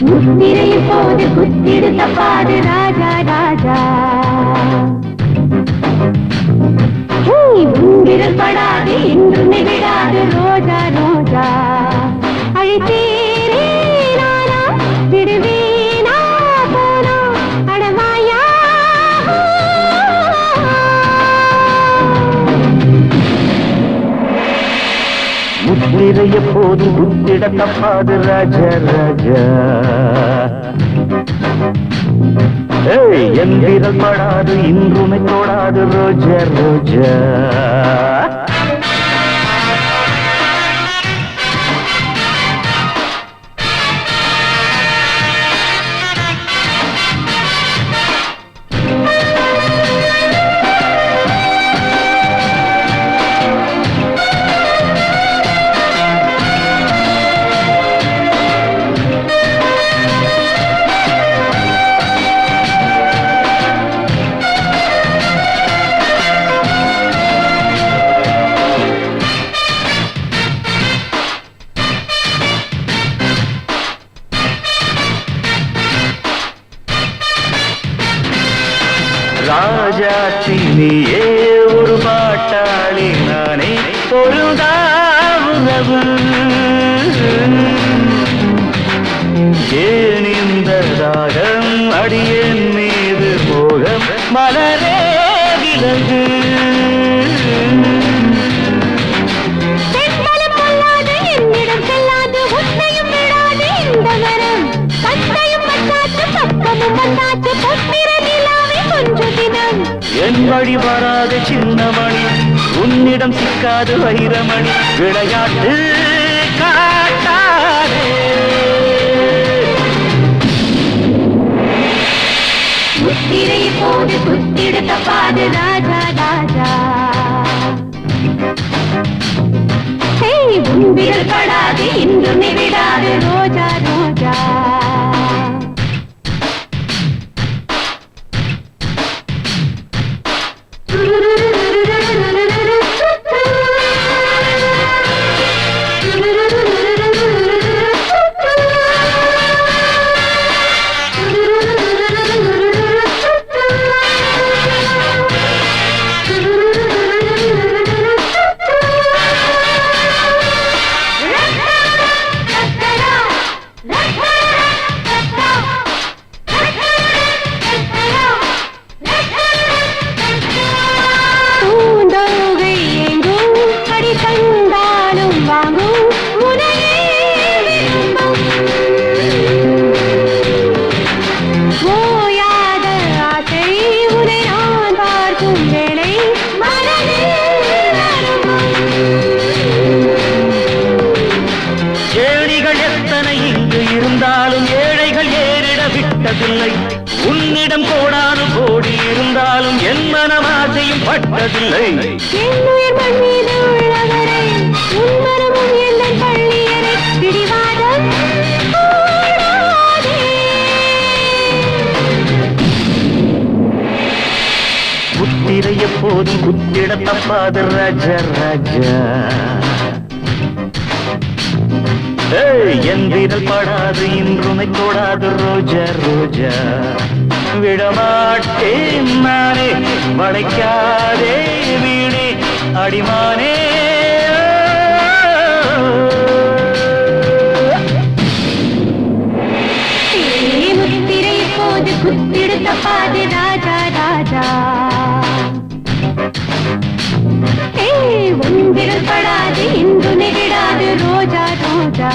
முத்திரையை போது குத்திடுத்த பாடு ராஜா ராஜா விரல் படாது இன்று விடாது ரோஜா ரோஜா அழைத்தேரே நானா விடுவேனா போனா அடவாயா முத்திரைய போது குத்திட தப்பாது ராஜா ராஜா என் விரல் படாது இன்றுமை தொடாது ரோஜா ரோஜா ராஜாச்சி நீயே ஒரு பாட்டாளி நானே பொருதாவுறவு ஏன் இந்த ராகம் அடியேன் மீது மோகம் மலரே விலகு என்னிடம் செல்லாது உன்னையும் விடாது இந்த மரம் பத்தையும் பத்தாச்சு பக்கமும் வந்தாச்சு பொத்திர நிலாவை கொஞ்ச தினம் என் வழி வராத சின்னமணி உன்னிடம் சிக்காது வைரமணி விளையாட்டு காட்டாதே முத்திரை போது குத்திடுத்த பாடு ராஜா ராஜா விரல் படாது இன்று விடாது ரோஜா ரோஜா உன்னிடம் கோடானு கோடி இருந்தாலும் என் மனமாசையும் பட்டதில்லை என்னுயிர் மண் மீது உள்ளவரை உன்மரமும் எந்தன் பள்ளியரை பிடிவாதம் முத்திரைய போது குத்திட தப்பாது ராஜா ராஜா என் விரல் படாது இன்றுமை தொடாது ரோஜா ரோஜா விடமாட்டேன் நானே வளைக்காதே வீணே அடிமானே முத்திரை போது குத்திடுத்த பாது ராஜா ராஜா உன் விரல் படாது இன்று விடாது ரோஜா ரோஜா